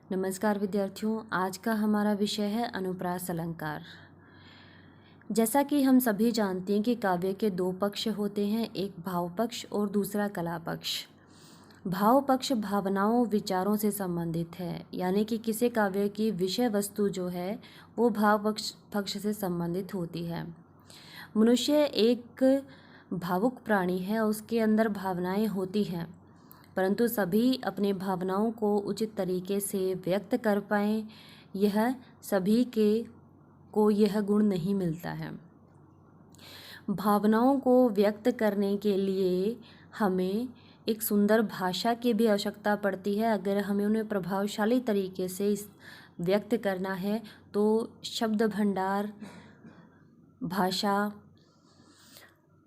नमस्कार विद्यार्थियों, आज का हमारा विषय है अनुप्रास अलंकार। जैसा कि हम सभी जानते हैं कि काव्य के दो पक्ष होते हैं, एक भाव पक्ष और दूसरा कला पक्ष। भाव पक्ष भावनाओं विचारों से संबंधित है, यानी कि किसी काव्य की विषय वस्तु जो है वो भाव पक्ष से संबंधित होती है। मनुष्य एक भावुक प्राणी है, उसके अंदर भावनाएं होती हैं, परंतु सभी अपनी भावनाओं को उचित तरीके से व्यक्त कर पाएँ, यह सभी को यह गुण नहीं मिलता है। भावनाओं को व्यक्त करने के लिए हमें एक सुंदर भाषा की भी आवश्यकता पड़ती है। अगर हमें उन्हें प्रभावशाली तरीके से व्यक्त करना है तो शब्द भंडार, भाषा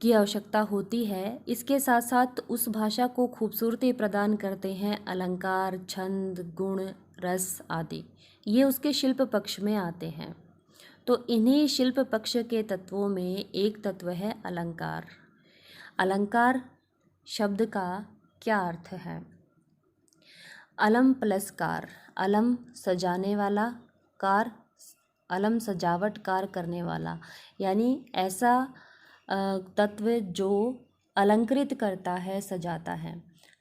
की आवश्यकता होती है। इसके साथ साथ उस भाषा को खूबसूरती प्रदान करते हैं अलंकार, छंद, गुण, रस आदि। ये उसके शिल्प पक्ष में आते हैं। तो इन्हीं शिल्प पक्ष के तत्वों में एक तत्व है अलंकार। अलंकार शब्द का क्या अर्थ है? अलम प्लस कार, अलम सजाने वाला, कार अलम सजावट कार करने वाला, यानी ऐसा तत्व जो अलंकृत करता है, सजाता है।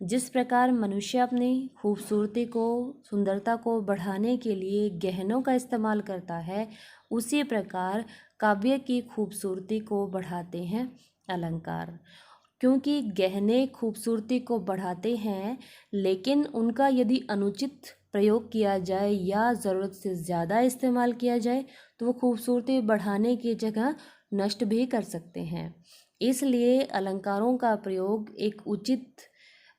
जिस प्रकार मनुष्य अपनी खूबसूरती को, सुंदरता को बढ़ाने के लिए गहनों का इस्तेमाल करता है, उसी प्रकार काव्य की खूबसूरती को बढ़ाते हैं अलंकार। क्योंकि गहने खूबसूरती को बढ़ाते हैं, लेकिन उनका यदि अनुचित प्रयोग किया जाए या ज़रूरत से ज़्यादा इस्तेमाल किया जाए तो वो खूबसूरती बढ़ाने की जगह नष्ट भी कर सकते हैं। इसलिए अलंकारों का प्रयोग एक उचित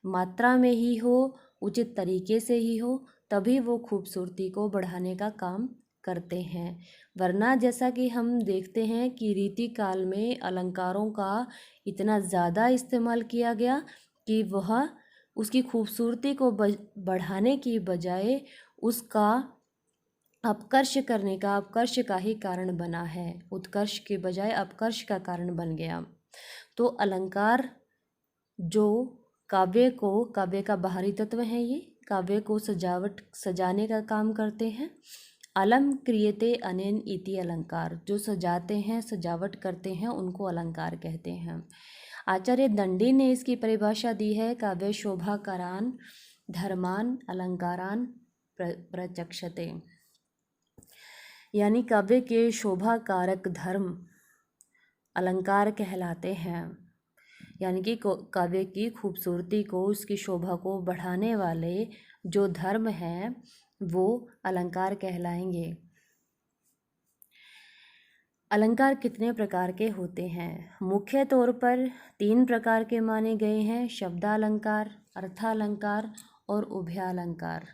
मात्रा में ही हो, उचित तरीके से ही हो, तभी वो खूबसूरती को बढ़ाने का काम करते हैं। वरना जैसा कि हम देखते हैं कि रीति काल में अलंकारों का इतना ज़्यादा इस्तेमाल किया गया कि वह उसकी खूबसूरती को बढ़ाने की बजाय उसका अपकर्ष करने का, अपकर्ष का ही कारण बना है। उत्कर्ष के बजाय अपकर्ष का कारण बन गया। तो अलंकार जो काव्य का बाहरी तत्व है, ये काव्य को सजाने का काम करते हैं। अलम क्रियते अनेन इति अलंकार, जो सजाते हैं, सजावट करते हैं, उनको अलंकार कहते हैं। आचार्य दंडी ने इसकी परिभाषा दी है, काव्य शोभाकारान धर्मान अलंकारान प्रचक्षते, यानी काव्य के शोभा कारक धर्म अलंकार कहलाते हैं। यानी कि काव्य की खूबसूरती को, उसकी शोभा को बढ़ाने वाले जो धर्म हैं वो अलंकार कहलाएंगे। अलंकार कितने प्रकार के होते हैं? मुख्य तौर पर 3 प्रकार के माने गए हैं, शब्दालंकार, अर्थालंकार और उभयालंकार।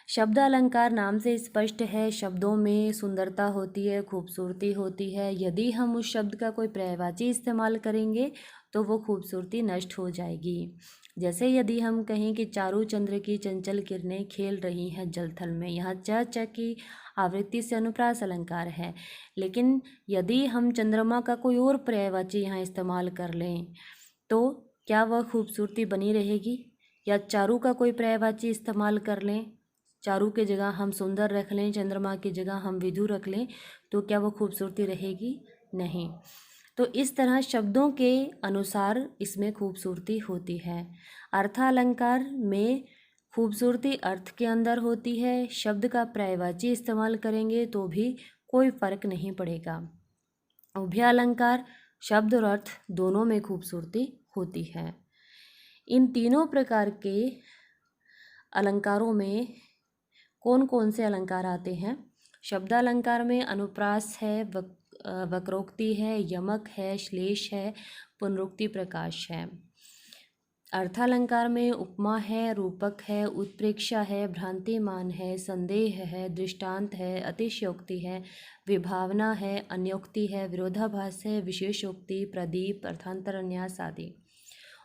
शब्दालंकार नाम से स्पष्ट है, शब्दों में सुंदरता होती है, खूबसूरती होती है। यदि हम उस शब्द का कोई पर्यायवाची इस्तेमाल करेंगे तो वो खूबसूरती नष्ट हो जाएगी। जैसे यदि हम कहें कि चारू चंद्र की चंचल किरणें खेल रही हैं जलथल में, यहाँ च च की आवृत्ति से अनुप्रास अलंकार है। लेकिन यदि हम चंद्रमा का कोई और पर्यायवाची यहाँ इस्तेमाल कर लें तो क्या वह खूबसूरती बनी रहेगी? या चारू का कोई पर्यायवाची इस्तेमाल कर लें, चारू के जगह हम सुंदर रख लें, चंद्रमा की जगह हम विधु रख लें, तो क्या वो खूबसूरती रहेगी? नहीं। तो इस तरह शब्दों के अनुसार इसमें खूबसूरती होती है। अर्थालंकार में खूबसूरती अर्थ के अंदर होती है, शब्द का पर्यायवाची इस्तेमाल करेंगे तो भी कोई फर्क नहीं पड़ेगा। उभयालंकार शब्द और अर्थ दोनों में खूबसूरती होती है। इन तीनों प्रकार के अलंकारों में कौन कौन से अलंकार आते हैं? शब्दालंकार में अनुप्रास है, वक्रोक्ति है, यमक है, श्लेष है, पुनरुक्ति प्रकाश है। अर्थालंकार में उपमा है, रूपक है, उत्प्रेक्षा है, भ्रांतिमान है, संदेह है, दृष्टांत है, अतिशयोक्ति है, विभावना है, अन्योक्ति है, विरोधाभास है, विशेषोक्ति, प्रदीप, अर्थांतरन्यास आदि।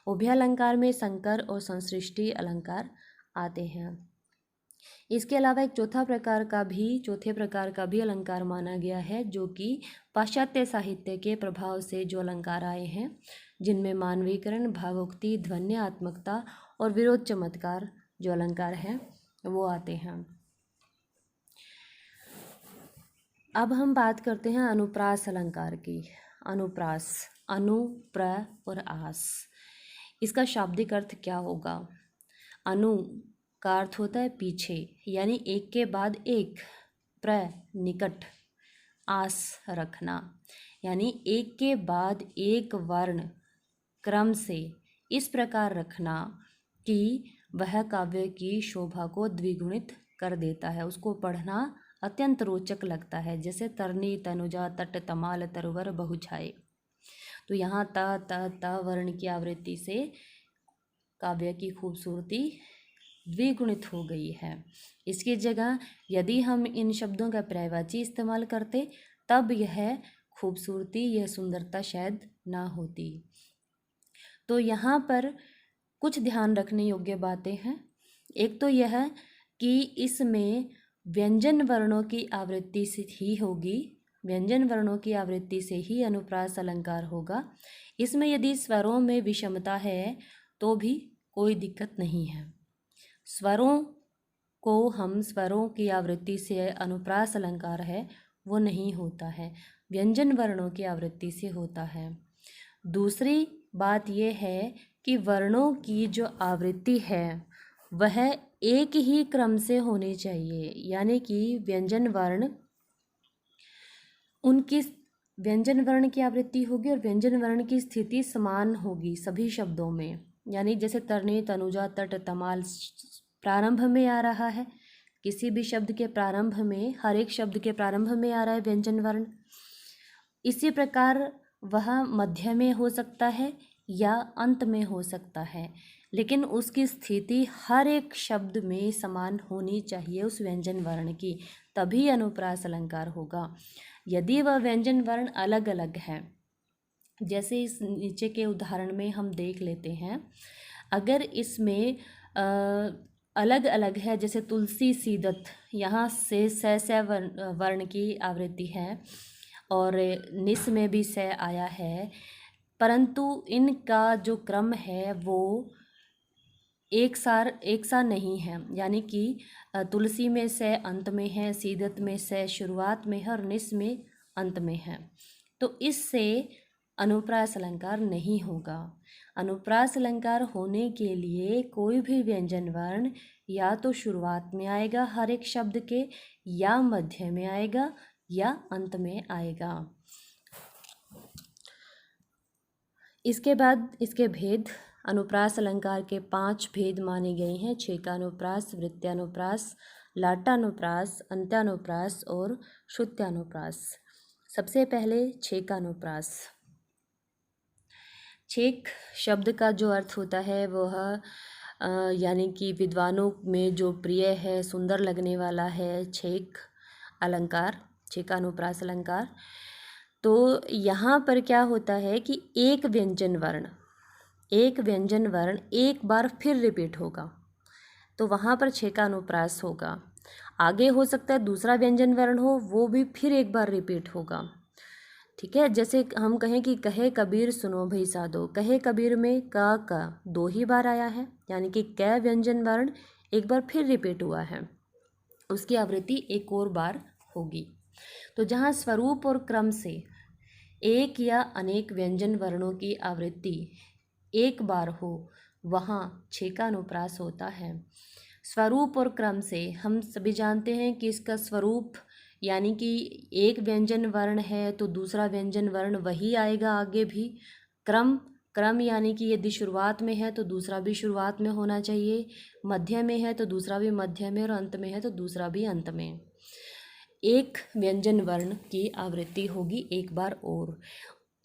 उभयालंकार में संकर और संसृष्टि अलंकार आते हैं। इसके अलावा एक चौथे प्रकार का भी अलंकार माना गया है, जो कि पाश्चात्य साहित्य के प्रभाव से जो अलंकार आए हैं, जिनमें मानवीकरण, भावोक्ति, ध्वन्यात्मकता और विरोध चमत्कार जो अलंकार हैं वो आते हैं। अब हम बात करते हैं अनुप्रास अलंकार की। अनुप्रास, अनु, प्र और आस, इसका शाब्दिक अर्थ क्या होगा? अनु का अर्थ होता है पीछे, यानी एक के बाद एक, प्र निकट, आस रखना, यानी एक के बाद एक वर्ण क्रम से इस प्रकार रखना कि वह काव्य की शोभा को द्विगुणित कर देता है, उसको पढ़ना अत्यंत रोचक लगता है। जैसे तरनी तनुजा तट तमाल तरवर बहुछाए, तो यहाँ त वर्ण की आवृत्ति से काव्य की खूबसूरती द्विगुणित हो गई है। इसकी जगह यदि हम इन शब्दों का पर्यायवाची इस्तेमाल करते तब यह खूबसूरती, यह सुंदरता शायद ना होती। तो यहाँ पर कुछ ध्यान रखने योग्य बातें हैं। एक तो यह कि इसमें व्यंजन वर्णों की आवृत्ति से ही होगी, व्यंजन वर्णों की आवृत्ति से ही अनुप्रास अलंकार होगा। इसमें यदि स्वरों में विषमता है तो भी कोई दिक्कत नहीं है। स्वरों को हम स्वरों की आवृत्ति से अनुप्रास अलंकार है वो नहीं होता है, व्यंजन वर्णों की आवृत्ति से होता है। दूसरी बात यह है कि वर्णों की जो आवृत्ति है वह एक ही क्रम से होनी चाहिए, यानी कि व्यंजन वर्ण, उनकी व्यंजन वर्ण की आवृत्ति होगी और व्यंजन वर्ण की स्थिति समान होगी सभी शब्दों में। यानी जैसे तरनी तनुजा तट तमाल प्रारंभ में आ रहा है, किसी भी शब्द के प्रारंभ में, हर एक शब्द के प्रारंभ में आ रहा है व्यंजन वर्ण, इसी प्रकार वह मध्य में हो सकता है या अंत में हो सकता है, लेकिन उसकी स्थिति हर एक शब्द में समान होनी चाहिए उस व्यंजन वर्ण की, तभी अनुप्रास अलंकार होगा। यदि वह व्यंजन वर्ण अलग अलग है, जैसे इस नीचे के उदाहरण में हम देख लेते हैं, अगर इसमें अलग अलग है, जैसे तुलसी सीदत, यहाँ से स वर्ण की आवृत्ति है और निस में भी स आया है, परंतु इनका जो क्रम है वो एक सा नहीं है, यानी कि तुलसी में से अंत में है, सीदत में से शुरुआत में है और निस में अंत में है, तो इससे अनुप्रास अलंकार नहीं होगा। अनुप्रास अलंकार होने के लिए कोई भी व्यंजन वर्ण या तो शुरुआत में आएगा हर एक शब्द के, या मध्य में आएगा या अंत में आएगा। इसके बाद इसके भेद, अनुप्रास अलंकार के 5 भेद माने गए हैं: छेकानुप्रास, वृत्त्यानुप्रास, लाटानुप्रास, अंत्यानुप्रास और श्रुत्यानुप्रास। सबसे पहले छेकानुप्रास। छेक शब्द का जो अर्थ होता है वह यानी कि विद्वानों में जो प्रिय है, सुंदर लगने वाला है, छेक अलंकार, छेकानुप्रास अलंकार। तो यहाँ पर क्या होता है कि एक व्यंजन वर्ण एक बार फिर रिपीट होगा, तो वहाँ पर छेकानुप्रास होगा। आगे हो सकता है दूसरा व्यंजन वर्ण हो, वो भी फिर एक बार रिपीट होगा। ठीक है, जैसे हम कहें कि कहे कबीर सुनो भई साधो, कहे कबीर में का 2 ही बार आया है, यानी कि क व्यंजन वर्ण एक बार फिर रिपीट हुआ है, उसकी आवृत्ति एक और बार होगी। तो जहाँ स्वरूप और क्रम से एक या अनेक व्यंजन वर्णों की आवृत्ति एक बार हो, वहाँ छेकानुप्रास होता है। स्वरूप और क्रम से हम सभी जानते हैं कि इसका स्वरूप यानी कि एक व्यंजन वर्ण है तो दूसरा व्यंजन वर्ण वही आएगा आगे भी। क्रम यानी कि यदि शुरुआत में है तो दूसरा भी शुरुआत में होना चाहिए, मध्य में है तो दूसरा भी मध्य में, और अंत में है तो दूसरा भी अंत में। एक व्यंजन वर्ण की आवृत्ति होगी एक बार और।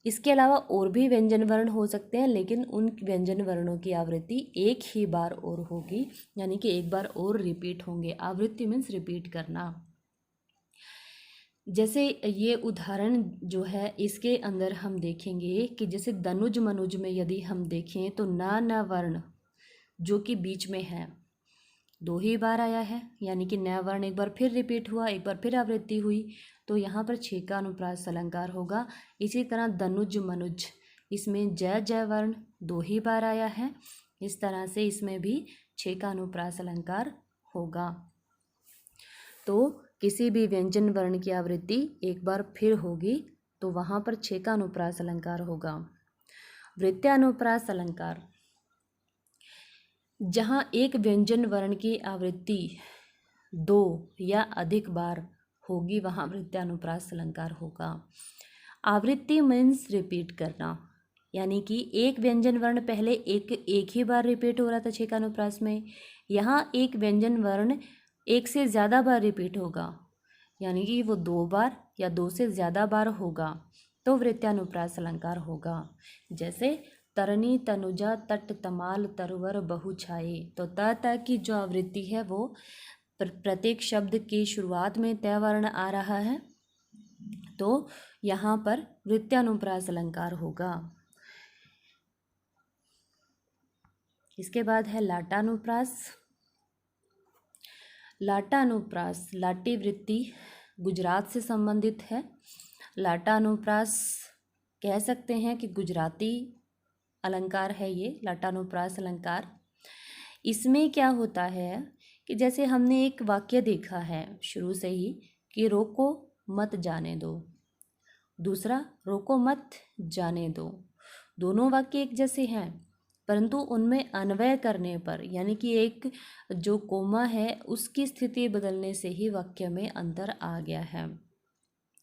इसके अलावा और भी व्यंजन वर्ण हो सकते हैं, लेकिन उन व्यंजन वर्णों की आवृत्ति एक ही बार और होगी, यानी कि एक बार और रिपीट होंगे। आवृत्ति मीन्स रिपीट करना। जैसे ये उदाहरण जो है इसके अंदर हम देखेंगे कि जैसे दनुज मनुज में यदि हम देखें तो न वर्ण जो कि बीच में है 2 ही बार आया है, यानी कि न वर्ण एक बार फिर रिपीट हुआ, एक बार फिर आवृत्ति हुई, तो यहाँ पर छेकानुप्रास अलंकार होगा। इसी तरह दनुज मनुज, इसमें जय वर्ण 2 ही बार आया है, इस तरह से इसमें भी छेकानुप्रास अलंकार होगा। तो किसी भी व्यंजन वर्ण की आवृत्ति एक बार फिर होगी तो वहाँ पर 6 का अनुप्रास अलंकार होगा। वृत्यानुप्रास अलंकार, जहाँ एक व्यंजन वर्ण की आवृत्ति 2 या अधिक बार होगी वहाँ वृत्यानुप्रास अलंकार होगा। आवृत्ति मीन्स रिपीट करना, यानी कि एक व्यंजन वर्ण पहले एक ही बार रिपीट हो रहा था 6 का अनुप्रास में, यहाँ एक व्यंजन वर्ण एक से ज़्यादा बार रिपीट होगा, यानी कि वो 2 बार या 2 से ज़्यादा बार होगा तो वृत्यानुप्रास अलंकार होगा। जैसे तरनी तनुजा तट तमाल तरवर बहु छाए, तो त की जो आवृत्ति है वो प्रत्येक शब्द की शुरुआत में तय वर्ण आ रहा है, तो यहाँ पर वृत्यानुप्रास अलंकार होगा। इसके बाद है लाटानुप्रास। लाटानुप्रास, लाटी वृत्ति गुजरात से संबंधित है। लाटानुप्रास कह सकते हैं कि गुजराती अलंकार है ये लाटानुप्रास अलंकार। इसमें क्या होता है कि जैसे हमने एक वाक्य देखा है शुरू से ही कि रोको मत जाने दो, दूसरा रोको मत जाने दो, दोनों वाक्य एक जैसे हैं, परंतु उनमें अन्वय करने पर, यानी कि एक जो कोमा है उसकी स्थिति बदलने से ही वाक्य में अंतर आ गया है,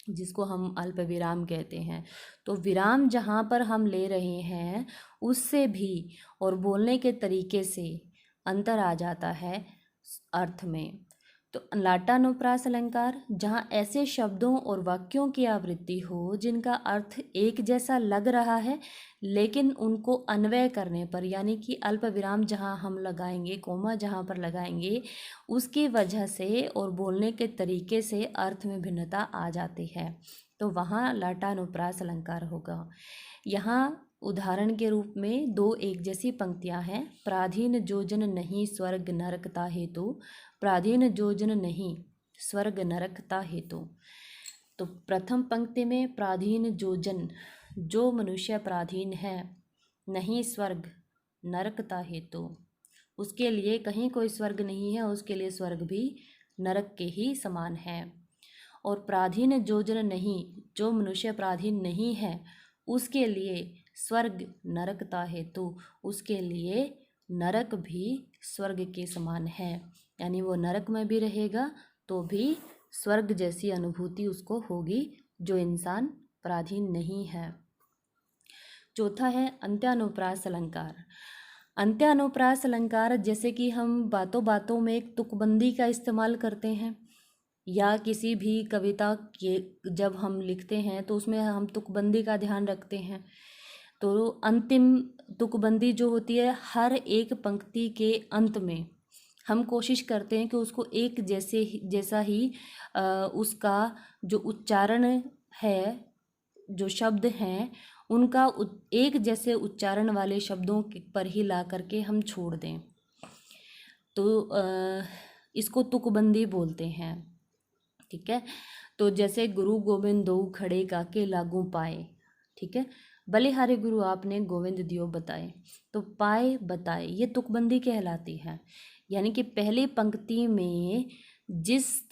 जिसको हम अल्प विराम कहते हैं। तो विराम जहाँ पर हम ले रहे हैं उससे भी और बोलने के तरीके से अंतर आ जाता है अर्थ में। तो लाटानुप्रास अलंकार, जहाँ ऐसे शब्दों और वाक्यों की आवृत्ति हो जिनका अर्थ एक जैसा लग रहा है, लेकिन उनको अन्वय करने पर, यानी कि अल्प विराम जहाँ हम लगाएंगे, कोमा जहाँ पर लगाएंगे, उसकी वजह से और बोलने के तरीके से अर्थ में भिन्नता आ जाती है, तो वहाँ लाटानुप्रास अलंकार होगा। यहाँ उदाहरण के रूप में 2 एक जैसी पंक्तियाँ हैं। प्राधीन जोजन नहीं स्वर्ग नरकता हेतु, प्राधीन जोजन नहीं स्वर्ग नरकता हेतु। तो प्रथम पंक्ति में प्राधीन जोजन, जो मनुष्य प्राधीन है, नहीं स्वर्ग नरकता हेतु, उसके लिए कहीं कोई स्वर्ग नहीं है, उसके लिए स्वर्ग भी नरक के ही समान है। और प्राधीन जोजन नहीं, जो मनुष्य प्राधीन नहीं है उसके लिए स्वर्ग नरकता हेतु, उसके लिए नरक भी स्वर्ग के समान है, यानी वो नरक में भी रहेगा तो भी स्वर्ग जैसी अनुभूति उसको होगी, जो इंसान पराधीन नहीं है। चौथा है अंत्यानुप्रास अलंकार। अंत्यानुप्रास अलंकार, जैसे कि हम बातों बातों में एक तुकबंदी का इस्तेमाल करते हैं, या किसी भी कविता के जब हम लिखते हैं तो उसमें हम तुकबंदी का ध्यान रखते हैं। तो अंतिम तुकबंदी जो होती है, हर एक पंक्ति के अंत में हम कोशिश करते हैं कि उसको एक जैसा ही उसका जो उच्चारण है, जो शब्द हैं उनका एक जैसे उच्चारण वाले शब्दों पर ही ला करके हम छोड़ दें, तो इसको तुकबंदी बोलते हैं। ठीक है, तो जैसे गुरु गोविंद दो खड़े काके लागू पाए, ठीक है, बलिहारी गुरु आपने गोविंद दियो बताए, तो पाए बताए ये तुकबंदी कहलाती है। यानी कि पहली पंक्ति में जिस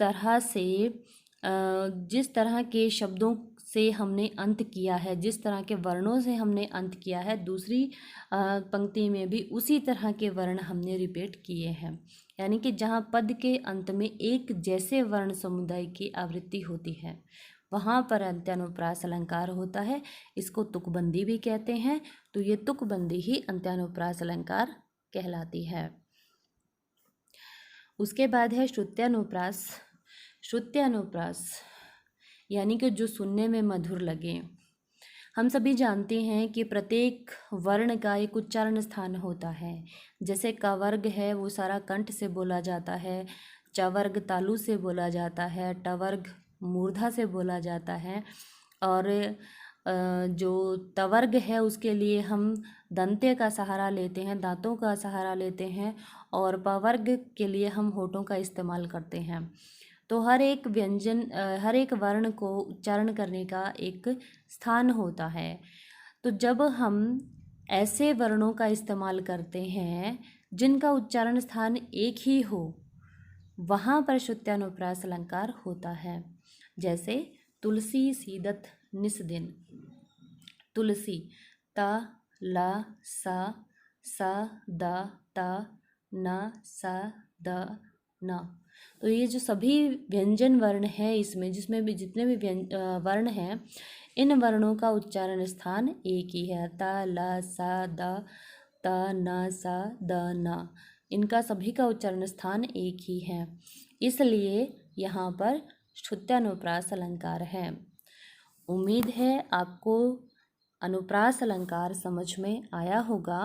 तरह के शब्दों से हमने अंत किया है, जिस तरह के वर्णों से हमने अंत किया है, दूसरी पंक्ति में भी उसी तरह के वर्ण हमने रिपीट किए हैं। यानी कि जहाँ पद के अंत में एक जैसे वर्ण समुदाय की आवृत्ति होती है वहाँ पर अंत्यानुप्रास अलंकार होता है। इसको तुकबंदी भी कहते हैं, तो ये तुकबंदी ही अंत्यानुप्रास अलंकार कहलाती है। उसके बाद है श्रुत्यानुप्रास। श्रुत्यानुप्रास यानी कि जो सुनने में मधुर लगे। हम सभी जानते हैं कि प्रत्येक वर्ण का एक उच्चारण स्थान होता है। जैसे क वर्ग है वो सारा कंठ से बोला जाता है, च वर्ग तालु से बोला जाता है, ट वर्ग मूर्धा से बोला जाता है, और जो त वर्ग है उसके लिए हम दंते का सहारा लेते हैं, दांतों का सहारा लेते हैं, और प वर्ग के लिए हम होठों का इस्तेमाल करते हैं। तो हर एक व्यंजन, हर एक वर्ण को उच्चारण करने का एक स्थान होता है। तो जब हम ऐसे वर्णों का इस्तेमाल करते हैं जिनका उच्चारण स्थान एक ही हो, वहाँ पर श्रुत्यानुप्रास अलंकार होता है। जैसे तुलसी सीदत निस दिन, तुलसी ता ला सा दा ता ना सा दा ना। तो ये जो सभी व्यंजन वर्ण है इसमें, जिसमें भी जितने भी वर्ण हैं, इन वर्णों का उच्चारण स्थान एक ही है। ता ला सा दा ता ना सा द ना, इनका सभी का उच्चारण स्थान एक ही है, इसलिए यहाँ पर श्रुत्यानुप्रास अलंकार है। उम्मीद है आपको अनुप्रास अलंकार समझ में आया होगा।